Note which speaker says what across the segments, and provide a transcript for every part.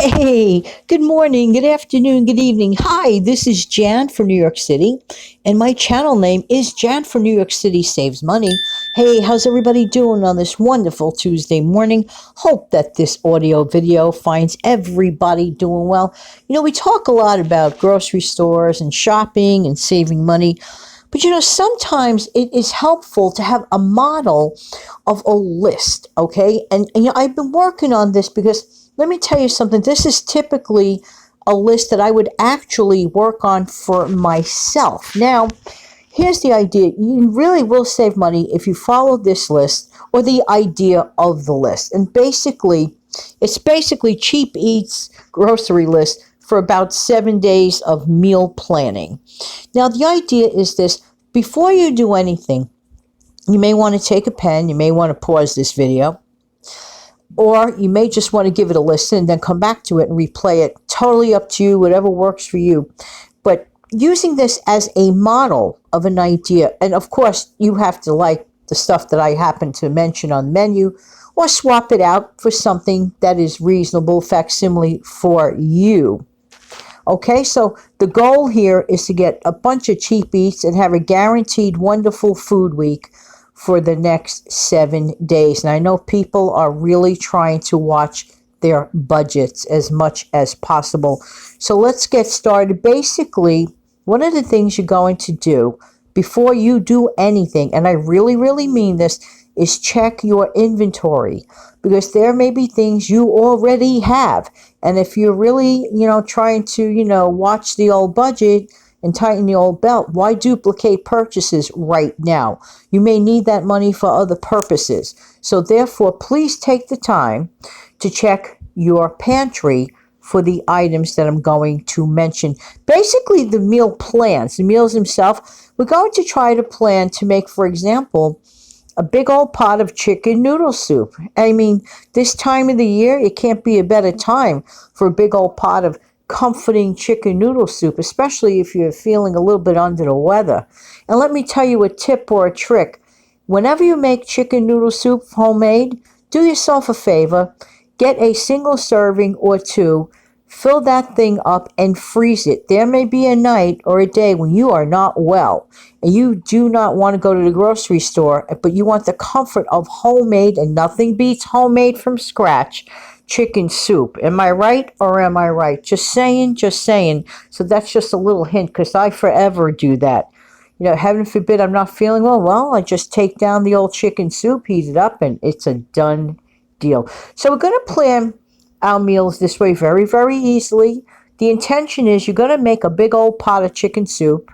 Speaker 1: Hey, good morning, good afternoon, good evening. Hi, this is Jan from New York City, and my channel name is Jan from New York City Saves Money. Hey, how's everybody doing on this wonderful Tuesday morning? Hope that this audio video finds everybody doing well. We talk a lot about grocery stores and shopping and saving money, but sometimes it is helpful to have a model of a list, okay? And I've been working on this because let me tell you something. This is typically a list that I would actually work on for myself. Now, here's the idea. You really will save money if you follow this list or the idea of the list. And basically, it's basically cheap eats grocery list for about 7 days of meal planning. Now, the idea is this. Before you do anything, you may want to take a pen. You may want to pause this video. Or you may just want to give it a listen and then come back to it and replay it. Totally up to you, whatever works for you. But using this as a model of an idea, and of course, you have to like the stuff that I happen to mention on the menu, or swap it out for something that is reasonable, facsimile for you. Okay, so the goal here is to get a bunch of cheap eats and have a guaranteed wonderful food week for the next 7 days. And I know people are really trying to watch their budgets as much as possible. So let's get started. Basically, one of the things you're going to do before you do anything, and I really, really mean this, is check your inventory, because there may be things you already have. And if you're really, trying to, watch the old budget and tighten the old belt, why duplicate purchases right now? You may need that money for other purposes. So therefore, please take the time to check your pantry for the items that I'm going to mention. Basically, the meal plans, the meals themselves, we're going to try to plan to make, for example, a big old pot of chicken noodle soup. I mean, this time of the year, it can't be a better time for a big old pot of comforting chicken noodle soup, especially if you're feeling a little bit under the weather. And let me tell you a tip or a trick. Whenever you make chicken noodle soup homemade, do yourself a favor. Get a single serving or two, fill that thing up and freeze it. There may be a night or a day when you are not well and you do not want to go to the grocery store, but you want the comfort of homemade, and nothing beats homemade from scratch chicken soup. Am I right or am I right? Just saying, just saying. So that's just a little hint, because I forever do that. Heaven forbid I'm not feeling well. Well, I just take down the old chicken soup, heat it up, and it's a done deal. So we're going to plan our meals this way very, very easily. The intention is you're going to make a big old pot of chicken soup.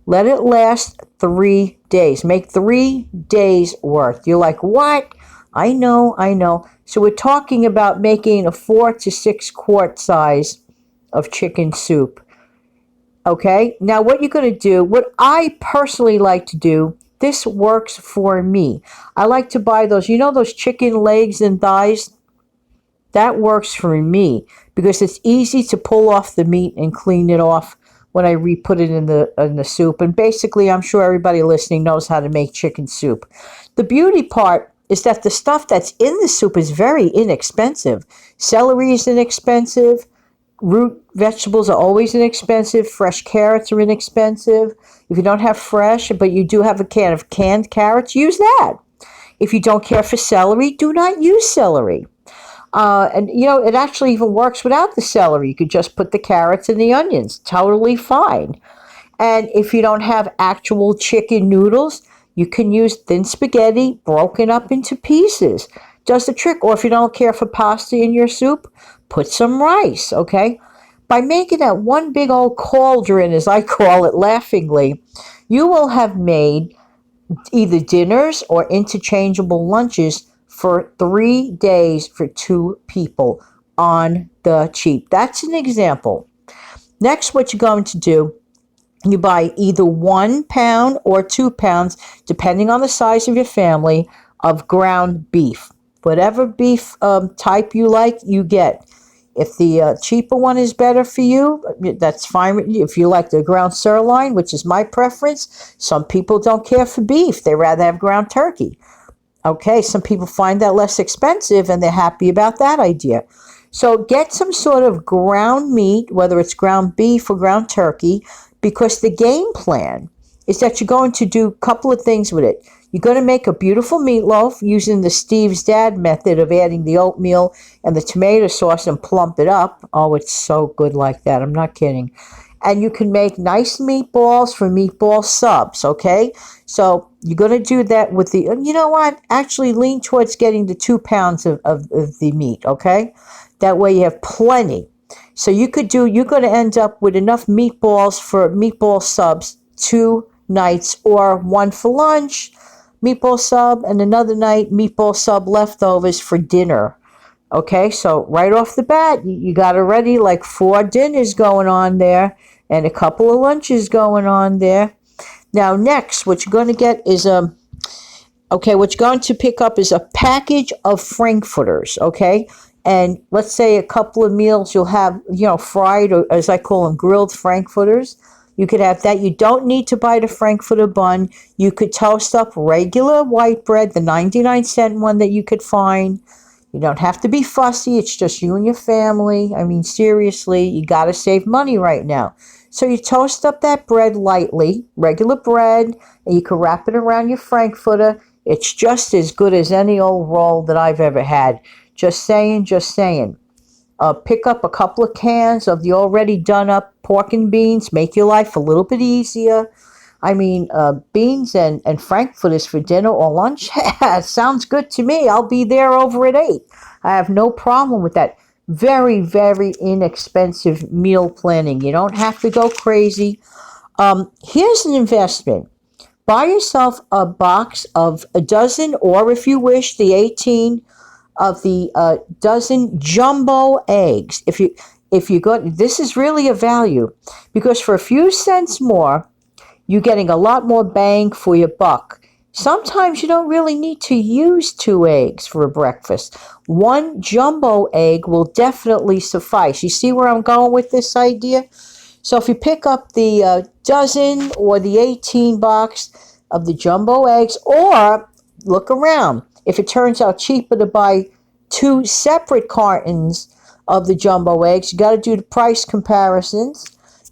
Speaker 1: Let it last 3 days. Make 3 days worth. You're like, what? I know. So we're talking about making a 4 to 6 quart size of chicken soup. Okay? Now what you're going to do, what I personally like to do, this works for me. I like to buy those chicken legs and thighs. That works for me because it's easy to pull off the meat and clean it off when I re-put it in the soup. And basically, I'm sure everybody listening knows how to make chicken soup. The beauty part is that the stuff that's in the soup is very inexpensive. Celery is inexpensive. Root vegetables are always inexpensive. Fresh carrots are inexpensive. If you don't have fresh, but you do have a can of canned carrots, use that. If you don't care for celery, do not use celery. And it actually even works without the celery. You could just put the carrots and the onions. Totally fine. And if you don't have actual chicken noodles, you can use thin spaghetti broken up into pieces. Does the trick. Or if you don't care for pasta in your soup, put some rice, okay? By making that one big old cauldron, as I call it laughingly, you will have made either dinners or interchangeable lunches for 3 days for 2 people on the cheap. That's an example. Next, what you're going to do, you buy either 1 pound or 2 pounds, depending on the size of your family, of ground beef. Whatever beef type you like, you get. If the cheaper one is better for you, that's fine. If you like the ground sirloin, which is my preference, some people don't care for beef. They rather have ground turkey. Okay, some people find that less expensive and they're happy about that idea. So get some sort of ground meat, whether it's ground beef or ground turkey, because the game plan is that you're going to do a couple of things with it. You're going to make a beautiful meatloaf using the Steve's Dad method of adding the oatmeal and the tomato sauce and plump it up. Oh, it's so good like that. I'm not kidding. And you can make nice meatballs for meatball subs, okay? So you're going to do that with the, you know what? Actually lean towards getting the 2 pounds of the meat, okay? That way you have plenty. So you're going to end up with enough meatballs for meatball subs 2 nights, or one for lunch, meatball sub, and another night meatball sub leftovers for dinner. Okay, so right off the bat, you got already like 4 dinners going on there and a couple of lunches going on there. Now, next, what you're going to get is what you're going to pick up is a package of Frankfurters, okay? And let's say a couple of meals you'll have, fried, or as I call them, grilled Frankfurters. You could have that. You don't need to buy the Frankfurter bun. You could toast up regular white bread, the 99-cent one that you could find. You don't have to be fussy. It's just you and your family. I mean, seriously, you got to save money right now. So you toast up that bread lightly, regular bread, and you can wrap it around your Frankfurter. It's just as good as any old roll that I've ever had. Just saying, just saying. Pick up a couple of cans of the already done up pork and beans. Make your life a little bit easier. I mean, beans and Frankfurters for dinner or lunch? Sounds good to me. I'll be there over at 8. I have no problem with that. Very, very inexpensive meal planning. You don't have to go crazy. Here's an investment. Buy yourself a box of a dozen, or if you wish, the 18 of the dozen jumbo eggs. If you go, this is really a value, because for a few cents more, you're getting a lot more bang for your buck. Sometimes you don't really need to use 2 eggs for a breakfast. 1 jumbo egg will definitely suffice. You see where I'm going with this idea? So if you pick up the dozen or the 18 box of the jumbo eggs, or look around. If it turns out cheaper to buy 2 separate cartons of the jumbo eggs, you got to do the price comparisons,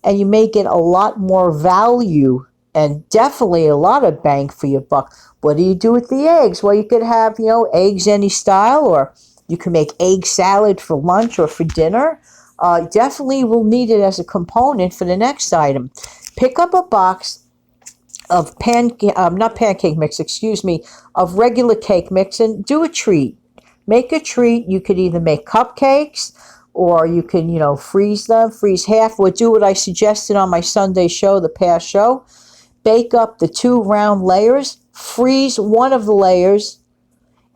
Speaker 1: and you may get a lot more value and definitely a lot of bang for your buck. What do you do with the eggs? Well, you could have, eggs any style, or you can make egg salad for lunch or for dinner. Definitely will need it as a component for the next item. Pick up a box of not pancake mix, of regular cake mix, and do a treat. Make a treat. You could either make cupcakes, or you can, freeze them, freeze half, or do what I suggested on my Sunday show, the past show. Bake up the 2 round layers, freeze one of the layers,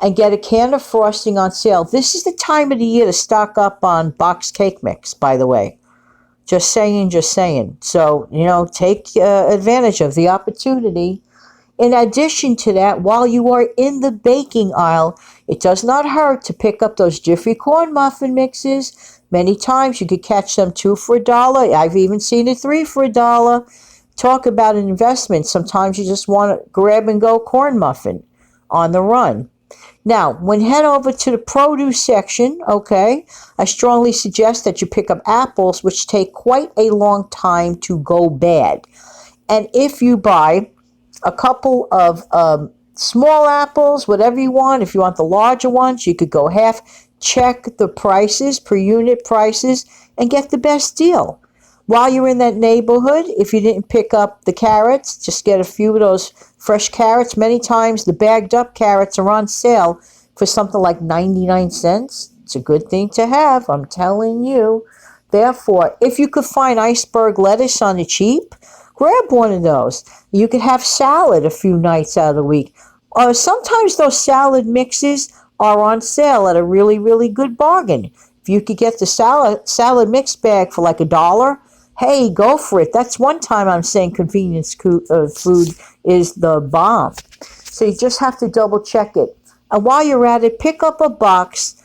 Speaker 1: and get a can of frosting on sale. This is the time of the year to stock up on boxed cake mix, by the way. Just saying, just saying. So, take advantage of the opportunity. In addition to that, while you are in the baking aisle, it does not hurt to pick up those Jiffy corn muffin mixes. Many times you could catch them 2 for $1. I've even seen it 3 for $1. Talk about an investment. Sometimes you just want to grab and go corn muffin on the run. Now, when head over to the produce section, okay, I strongly suggest that you pick up apples, which take quite a long time to go bad. And if you buy a couple of small apples, whatever you want, if you want the larger ones, you could go half. Check the prices, per unit prices, and get the best deal. While you're in that neighborhood, if you didn't pick up the carrots, just get a few of those fresh carrots. Many times the bagged up carrots are on sale for something like 99 cents. It's a good thing to have, I'm telling you. Therefore, if you could find iceberg lettuce on the cheap, grab one of those. You could have salad a few nights out of the week. Sometimes those salad mixes are on sale at a really, really good bargain. If you could get the salad mix bag for like $1, hey, go for it. That's one time I'm saying convenience food is the bomb. So you just have to double check it. And while you're at it, pick up a box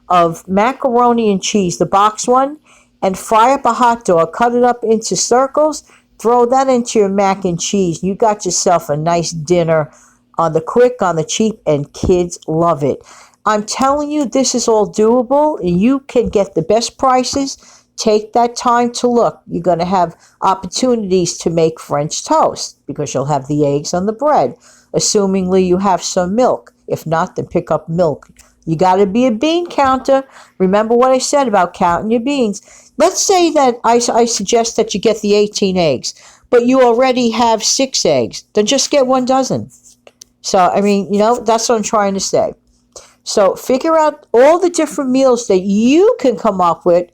Speaker 1: of macaroni and cheese, the box one, and fry up a hot dog. Cut it up into circles. Throw that into your mac and cheese. You got yourself a nice dinner on the quick, on the cheap, and kids love it. I'm telling you, this is all doable, and you can get the best prices. Take that time to look. You're going to have opportunities to make French toast because you'll have the eggs on the bread, assumingly you have some milk. If not, then pick up milk. You got to be a bean counter. Remember what I said about counting your beans. Let's say that I suggest that you get the 18 eggs, but you already have 6 eggs. Then just get 1 dozen. So, I mean, that's what I'm trying to say. So figure out all the different meals that you can come up with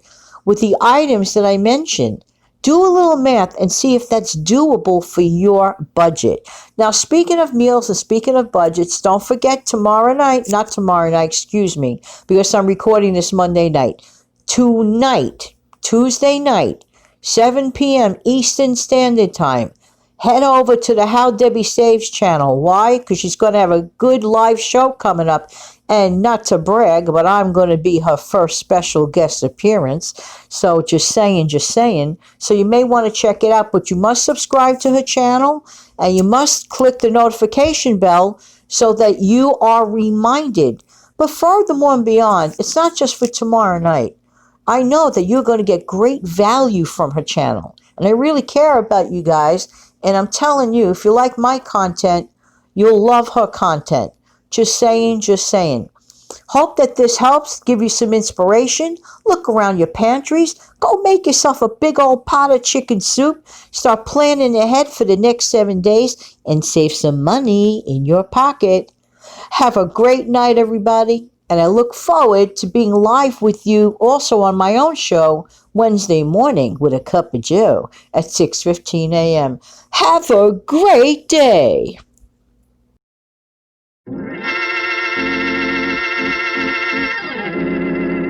Speaker 1: the items that I mentioned. Do a little math and see if that's doable for your budget. Now, speaking of meals and speaking of budgets, don't forget not tomorrow night, excuse me, because I'm recording this Monday night. Tonight, Tuesday night, 7 p.m. Eastern Standard Time. Head over to the How Debbie Saves channel. Why? Because she's going to have a good live show coming up. And not to brag, but I'm going to be her first special guest appearance. So just saying. So you may want to check it out, but you must subscribe to her channel and you must click the notification bell so that you are reminded. But furthermore and beyond, it's not just for tomorrow night. I know that you're going to get great value from her channel. And I really care about you guys. And I'm telling you, if you like my content, you'll love her content. Just saying. Hope that this helps give you some inspiration. Look around your pantries. Go make yourself a big old pot of chicken soup. Start planning ahead for the next 7 days and save some money in your pocket. Have a great night, everybody. And I look forward to being live with you also on my own show Wednesday morning with a cup of Joe at 6:15 a.m. Have a great day.